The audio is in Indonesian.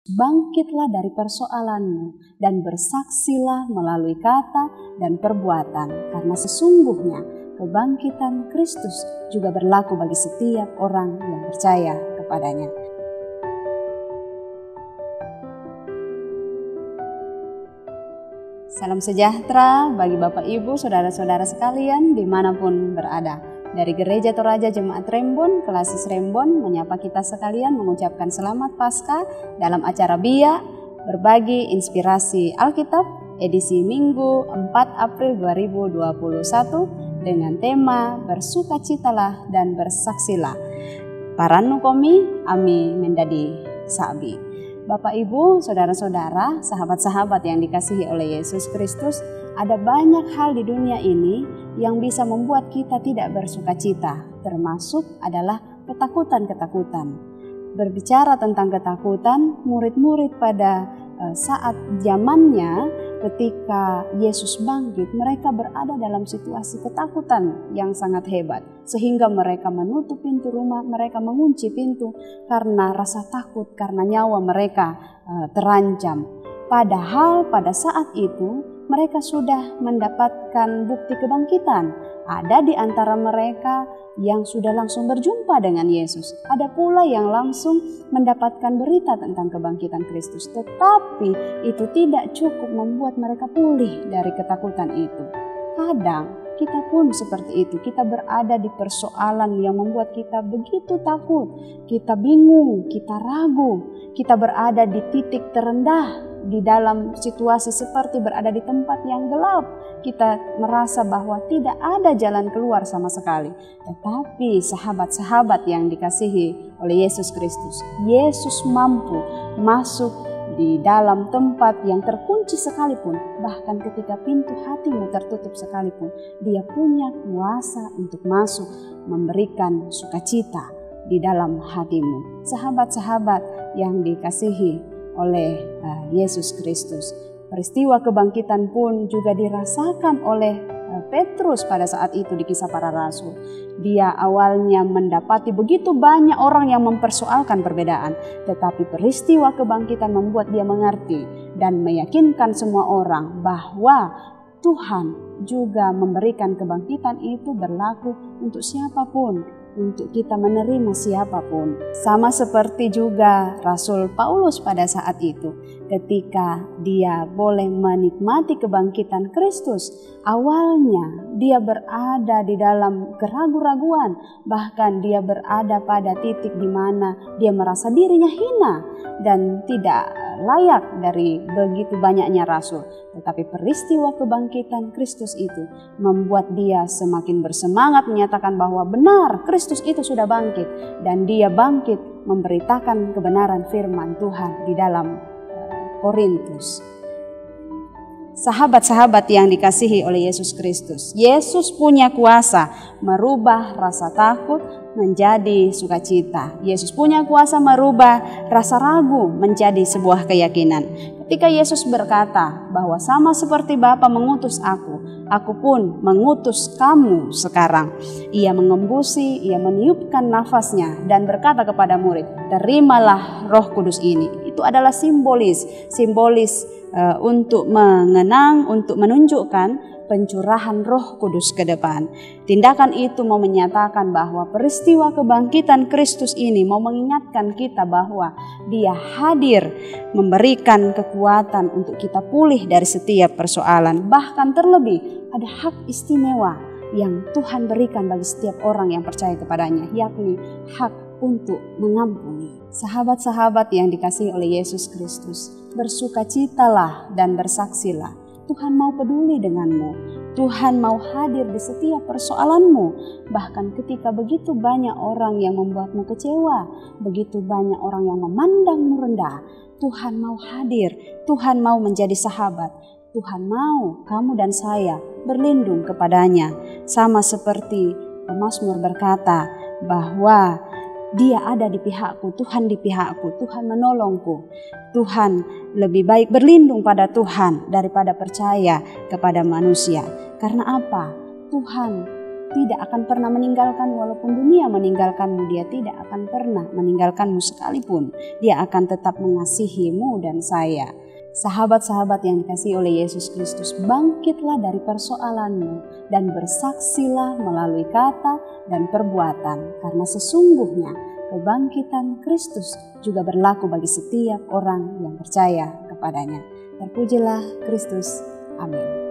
Bangkitlah dari persoalanmu dan bersaksilah melalui kata dan perbuatan, karena sesungguhnya kebangkitan Kristus juga berlaku bagi setiap orang yang percaya kepadanya. Salam sejahtera bagi Bapak Ibu, saudara-saudara sekalian dimanapun berada. Dari Gereja Toraja Jemaat Rembon, Klasis Rembon, menyapa kita sekalian mengucapkan selamat Paskah dalam acara BIA, berbagi inspirasi Alkitab, edisi Minggu 4 April 2021 dengan tema Bersukacitalah dan Bersaksilah. Paranu komi, ami mendadi sabi. Bapak Ibu, saudara-saudara, sahabat-sahabat yang dikasihi oleh Yesus Kristus, ada banyak hal di dunia ini yang bisa membuat kita tidak bersukacita, termasuk adalah ketakutan-ketakutan. Berbicara tentang ketakutan, murid-murid pada saat zamannya ketika Yesus bangkit, mereka berada dalam situasi ketakutan yang sangat hebat, sehingga mereka menutup pintu rumah, mereka mengunci pintu karena rasa takut, karena nyawa mereka terancam. Padahal pada saat itu mereka sudah mendapatkan bukti kebangkitan. Ada di antara mereka yang sudah langsung berjumpa dengan Yesus. Ada pula yang langsung mendapatkan berita tentang kebangkitan Kristus. Tetapi itu tidak cukup membuat mereka pulih dari ketakutan itu. Kadang kita pun seperti itu. Kita berada di persoalan yang membuat kita begitu takut. Kita bingung, kita ragu. Kita berada di titik terendah, di dalam situasi seperti berada di tempat yang gelap. Kita merasa bahwa tidak ada jalan keluar sama sekali. Tetapi sahabat-sahabat yang dikasihi oleh Yesus Kristus, Yesus mampu masuk di dalam tempat yang terkunci sekalipun, bahkan ketika pintu hatimu tertutup sekalipun, Dia punya kuasa untuk masuk memberikan sukacita di dalam hatimu. Sahabat-sahabat yang dikasihi oleh Yesus Kristus, peristiwa kebangkitan pun juga dirasakan oleh Petrus pada saat itu di Kisah Para Rasul. Dia awalnya mendapati begitu banyak orang yang mempersoalkan perbedaan, tetapi peristiwa kebangkitan membuat dia mengerti dan meyakinkan semua orang bahwa Tuhan juga memberikan kebangkitan itu berlaku untuk siapapun, untuk kita menerima siapapun. Sama seperti juga Rasul Paulus pada saat itu, ketika dia boleh menikmati kebangkitan Kristus, awalnya dia berada di dalam keraguan-raguan, bahkan dia berada pada titik di mana dia merasa dirinya hina dan tidak layak dari begitu banyaknya rasul. Tetapi peristiwa kebangkitan Kristus itu membuat dia semakin bersemangat menyatakan bahwa benar Kristus itu sudah bangkit, dan dia bangkit memberitakan kebenaran firman Tuhan di dalam Korintus. Sahabat-sahabat yang dikasihi oleh Yesus Kristus, Yesus punya kuasa merubah rasa takut menjadi sukacita. Yesus punya kuasa merubah rasa ragu menjadi sebuah keyakinan. Ketika Yesus berkata bahwa sama seperti Bapa mengutus aku pun mengutus kamu sekarang. Ia mengembusi, ia meniupkan nafasnya dan berkata kepada murid, terimalah Roh Kudus ini. Itu adalah simbolis untuk mengenang, untuk menunjukkan pencurahan Roh Kudus ke depan. Tindakan itu mau menyatakan bahwa peristiwa kebangkitan Kristus ini mau mengingatkan kita bahwa Dia hadir memberikan kekuatan untuk kita pulih dari setiap persoalan. Bahkan terlebih ada hak istimewa yang Tuhan berikan bagi setiap orang yang percaya kepadanya, yakni hak untuk mengampuni. Sahabat-sahabat yang dikasihi oleh Yesus Kristus, bersukacitalah dan bersaksilah. Tuhan mau peduli denganmu. Tuhan mau hadir di setiap persoalanmu. Bahkan ketika begitu banyak orang yang membuatmu kecewa, begitu banyak orang yang memandangmu rendah, Tuhan mau hadir. Tuhan mau menjadi sahabat. Tuhan mau kamu dan saya berlindung kepadanya. Sama seperti pemazmur berkata bahwa Dia ada di pihakku, Tuhan di pihakku, Tuhan menolongku. Tuhan lebih baik berlindung pada Tuhan daripada percaya kepada manusia. Karena apa? Tuhan tidak akan pernah meninggalkan, walaupun dunia meninggalkanmu, Dia tidak akan pernah meninggalkanmu sekalipun. Dia akan tetap mengasihimu dan saya. Sahabat-sahabat yang dikasihi oleh Yesus Kristus, bangkitlah dari persoalanmu dan bersaksilah melalui kata dan perbuatan, karena sesungguhnya kebangkitan Kristus juga berlaku bagi setiap orang yang percaya kepadanya. Terpujilah Kristus. Amin.